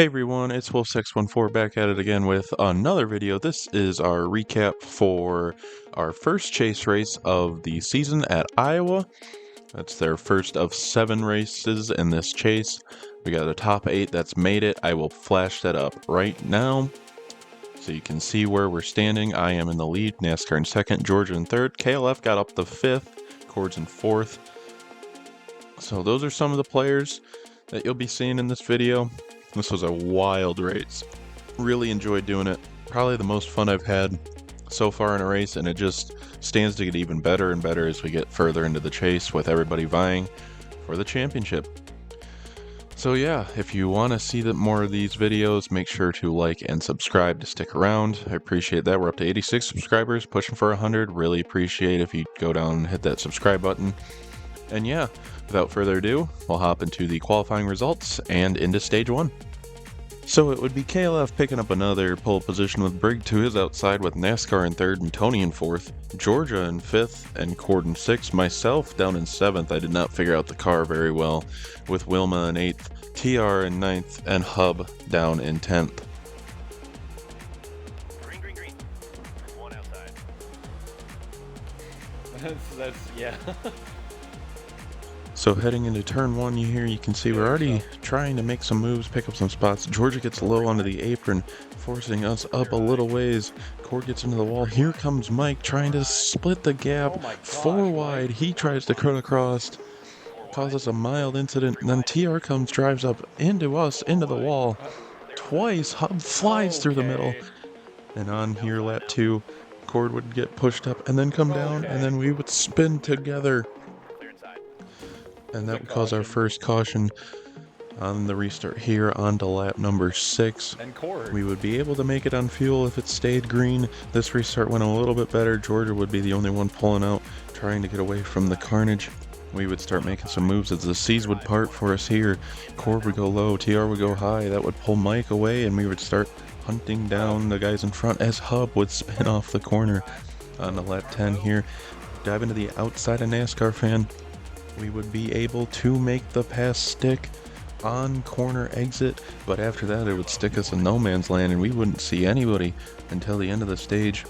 Hey everyone, it's Wolf614 back at it again with another video. This is our recap for our first chase race of the season at Iowa. That's their first of 7 races in this chase. We got a top 8 that's made it. I will flash that up right now so you can see where we're standing. I am in the lead, NASCAR in second, Georgia in third, KLF got up to 5th, Cords in 4th. So those are some of the players that you'll be seeing in this video. This was a wild race. Really enjoyed doing it. Probably the most fun I've had so far in a race, and it just stands to get even better and better as we get further into the chase with everybody vying for the championship. So yeah, if you want to see more of these videos, make sure to like and subscribe to stick around. I appreciate that. We're up to 86 subscribers, pushing for 100. Really appreciate if you go down and hit that subscribe button. And yeah, without further ado, we'll hop into the qualifying results and into stage 1. So it would be KLF picking up another pole position with Brig to his outside with NASCAR in 3rd and Tony in 4th, Georgia in 5th and Cord in 6th, myself down in 7th. I did not figure out the car very well, with Wilma in 8th, TR in 9th, and Hub down in 10th. Green. One outside. That's yeah. So heading into turn 1 here, you can see we're already trying to make some moves, pick up some spots. Georgia gets low onto the apron, forcing us up a little ways. Cord gets into the wall. Here comes Mike trying to split the gap. 4 wide. He tries to cut across. Causes a mild incident. And then TR comes, drives up into us, into the wall. Twice. Hub flies through the middle. And on here, lap 2, Cord would get pushed up and then come down, and then we would spin together. And that would cause our first caution on the restart here onto lap number 6. We would be able to make it on fuel if it stayed green. This restart went a little bit better. Georgia would be the only one pulling out, trying to get away from the carnage. We would start making some moves as the seas would part for us here. Cord would go low, TR would go high. That would pull Mike away, and we would start hunting down the guys in front as Hub would spin off the corner on the lap 10 here. Dive into the outside of NASCAR fan. We would be able to make the pass stick on corner exit, but after that it would stick us in no man's land and we wouldn't see anybody until the end of the stage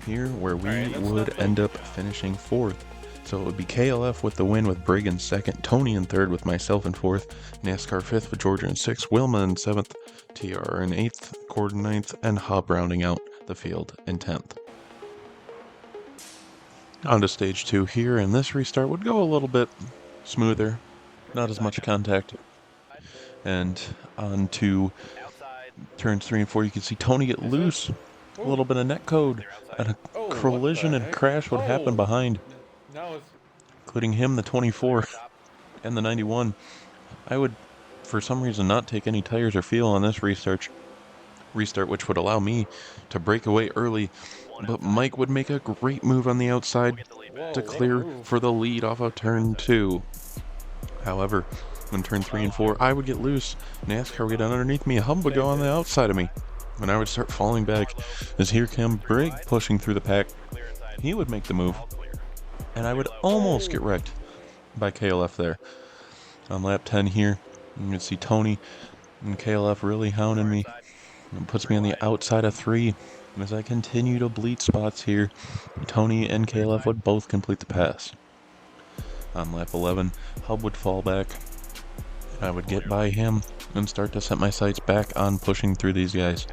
here, where we would end up finishing 4th. So it would be KLF with the win with Brig in 2nd, Tony in 3rd with myself in 4th, NASCAR 5th with Georgia in 6th, Wilma in 7th, TR in 8th, Cord in 9th, and Hub rounding out the field in 10th. On to stage 2 here, and this restart would go a little bit smoother, not as much contact. And on to turns 3 and 4, you can see Tony get loose, a little bit of netcode, and a collision and crash would happen behind, including him, the 24, and the 91. I would, for some reason, not take any tires or fuel on this restart, which would allow me to break away early. But Mike would make a great move on the outside to clear for the lead off of turn 2. However, when turn 3 and 4, I would get loose. NASCAR would get underneath me. Hub would go on the outside of me. And I would start falling back as here came Brig pushing through the pack. He would make the move. And I would almost get wrecked by KLF there. On lap 10 here, you can see Tony and KLF really hounding me. It puts me on the outside of 3. As I continue to bleed spots here, Tony and KLF would both complete the pass. On lap 11, Hub would fall back, and I would get by him and start to set my sights back on pushing through these guys.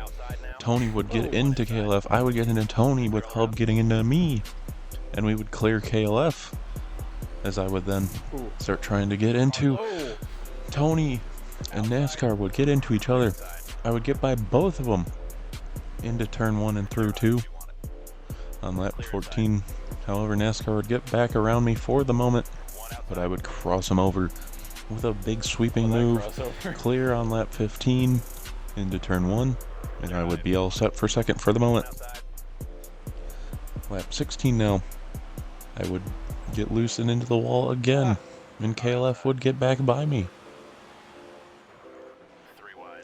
Tony would get into KLF, I would get into Tony with Hub getting into me, and we would clear KLF, as I would then start trying to get into Tony, and NASCAR would get into each other. I would get by both of them into turn 1 and through 2. On lap 14, however, NASCAR would get back around me for the moment, but I would cross him over with a big sweeping move, clear on lap 15 into turn 1, and I would be all set for 2nd for the moment. Lap 16 now, I would get loose and into the wall again, and KLF would get back by me.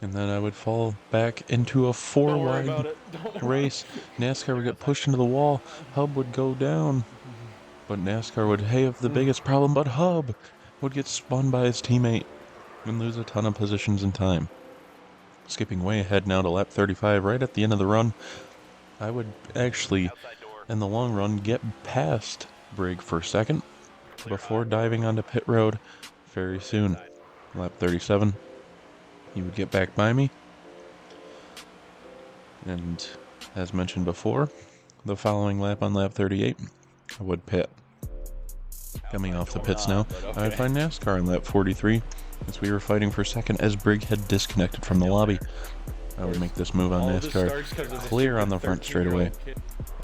And then I would fall back into a 4-wide race. NASCAR would get pushed into the wall. Hub would go down. But NASCAR would have the biggest problem, but Hub would get spun by his teammate and lose a ton of positions in time. Skipping way ahead now to lap 35, right at the end of the run, I would actually, Outside door. in the long run, get past Brig for second before diving onto pit road very soon. Outside. Lap 37, he would get back by me. And as mentioned before, the following lap on lap 38, I would pit. Coming off the pits now, I would find NASCAR in lap 43 as we were fighting for second as Brig had disconnected from the lobby. I would make this move on NASCAR, clear on the front straightaway,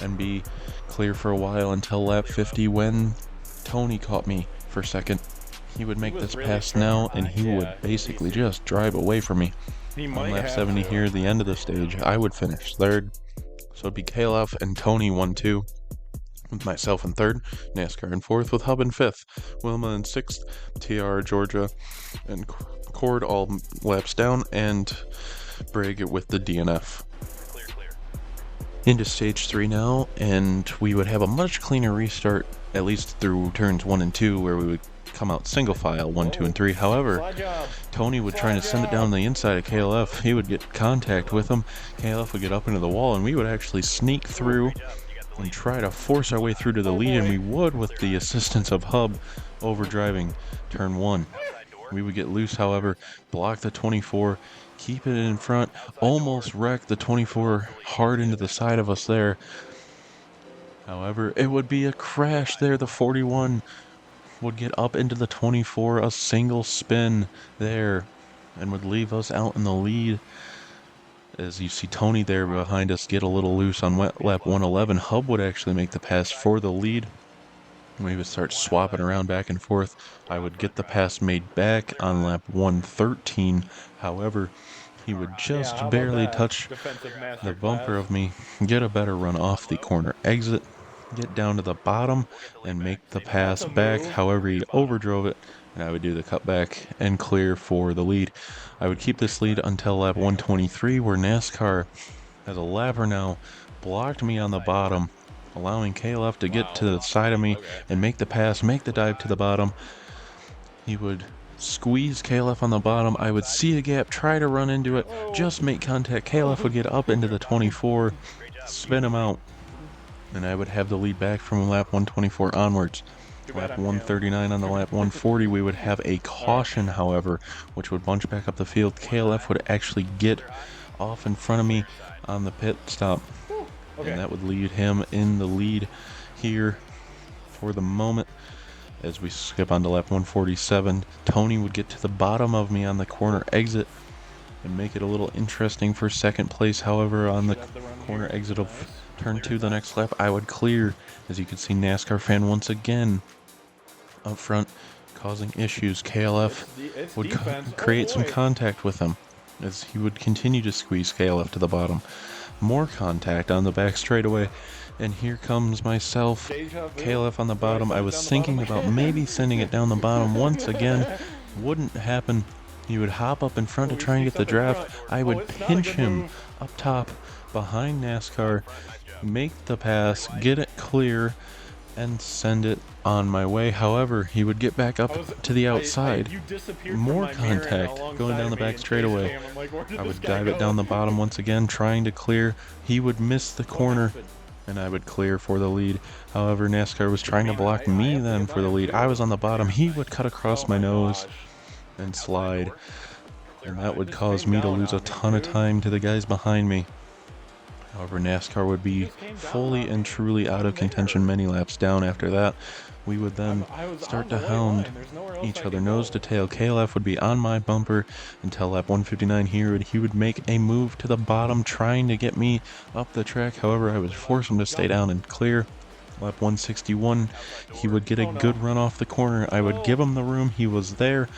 and be clear for a while until lap 50 when Tony caught me for second. He would make this pass now and he would basically just drive away from me. On lap 70 here, the end of the stage, I would finish third. So it'd be KLF and Tony 1-2, with myself in third, NASCAR in fourth, with Hub in fifth, Wilma in sixth, TR, Georgia, and Cord all laps down, and Brig with the DNF. Clear. Into stage 3 now, and we would have a much cleaner restart, at least through turns 1 and 2, where we would come out single file 1, 2, and 3. However, Tony would try to send it down the inside of KLF. He would get contact with him. KLF would get up into the wall, and we would actually sneak through and try to force our way through to the lead, and we would with the assistance of Hub overdriving turn 1. We would get loose, however, block the 24, keep it in front, almost wreck the 24 hard into the side of us there. However, it would be a crash there. The 41 would get up into the 24, a single spin there, and would leave us out in the lead. As you see Tony there behind us get a little loose on lap 111, Hub would actually make the pass for the lead. We would start swapping around back and forth. I would get the pass made back on lap 113. However, he would just barely touch the bumper of me, get a better run off the corner exit, get down to the bottom, and make the pass back. However, he overdrove it, and I would do the cutback and clear for the lead. I would keep this lead until lap 123, where NASCAR, as a lapper now, blocked me on the bottom, allowing KLF to get to the side of me and make the pass, make the dive to the bottom. He would squeeze KLF on the bottom. I would see a gap, try to run into it, just make contact. KLF would get up into the 24, spin him out, and I would have the lead back from lap 124 onwards. Lap 139 on the lap 140, we would have a caution, however, which would bunch back up the field. KLF would actually get off in front of me on the pit stop, and that would lead him in the lead here for the moment. As we skip on to lap 147, Tony would get to the bottom of me on the corner exit and make it a little interesting for second place. However, on the corner exit of turn 2 the next lap, I would clear. As you can see, NASCAR fan once again up front causing issues. KLF would create some contact with him as he would continue to squeeze KLF to the bottom. More contact on the back straightaway, and here comes myself, KLF on the bottom. I was thinking about maybe sending it down the bottom once again. Wouldn't happen. He would hop up in front to try and get the draft. I would pinch him up top behind NASCAR, make the pass, get it clear, and send it on my way. However, he would get back up to the outside. More contact going down the back straightaway. I would dive it down the bottom once again, trying to clear. He would miss the corner, and I would clear for the lead. However, NASCAR was trying to block me then for the lead. I was on the bottom. He would cut across my nose and slide, and that would cause me to lose a ton of time to the guys behind me. However, NASCAR would be fully and truly out of contention many laps down after that. We would then start to hound each other nose to tail. KLF would be on my bumper until lap 159 here. He would make a move to the bottom, trying to get me up the track. However, I would force him to stay down and clear. Lap 161, he would get a good run off the corner. I would give him the room. He was there.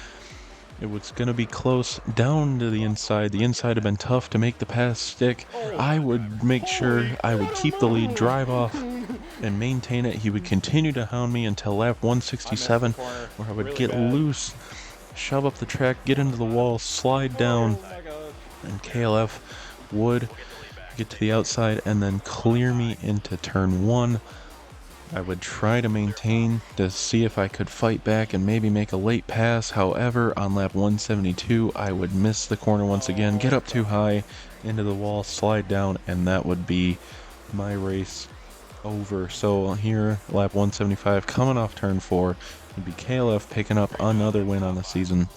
It was going to be close down to the inside. The inside had been tough to make the pass stick. I would make sure I would keep the lead, drive off, and maintain it. He would continue to hound me until lap 167, where I would get loose, shove up the track, get into the wall, slide down, and KLF would get to the outside and then clear me into turn 1. I would try to maintain to see if I could fight back and maybe make a late pass. However, on lap 172, I would miss the corner once again, get up too high into the wall, slide down, and that would be my race over. So here, lap 175, coming off turn 4, would be KLF picking up another win on the season.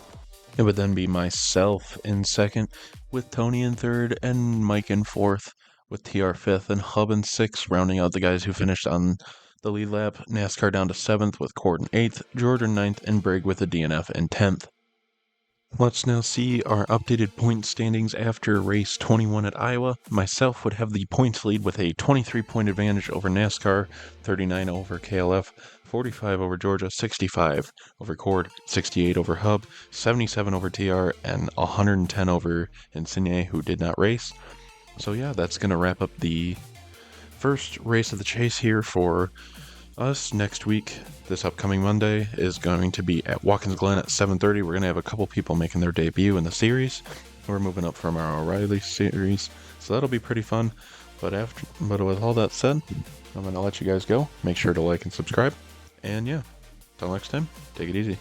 It would then be myself in second, with Tony in third, and Mike in fourth, with TR fifth, and Hub in sixth, rounding out the guys who finished on the lead lap. NASCAR down to seventh, with Cord in eighth, George in ninth, and Brig with the DNF in 10th. Let's now see our updated point standings after race 21 at Iowa. Myself would have the points lead with a 23-point advantage over NASCAR, 39 over KLF, 45 over Georgia, 65 over Cord, 68 over Hub, 77 over TR, and 110 over Insigne, who did not race. So yeah, that's going to wrap up the first race of the chase here for us. Next week, this upcoming Monday, is going to be at Watkins Glen at 7:30. We're going to have a couple people making their debut in the series. We're moving up from our O'Reilly series, so that'll be pretty fun. But with all that said, I'm going to let you guys go. Make sure to like and subscribe. And yeah, until next time, take it easy.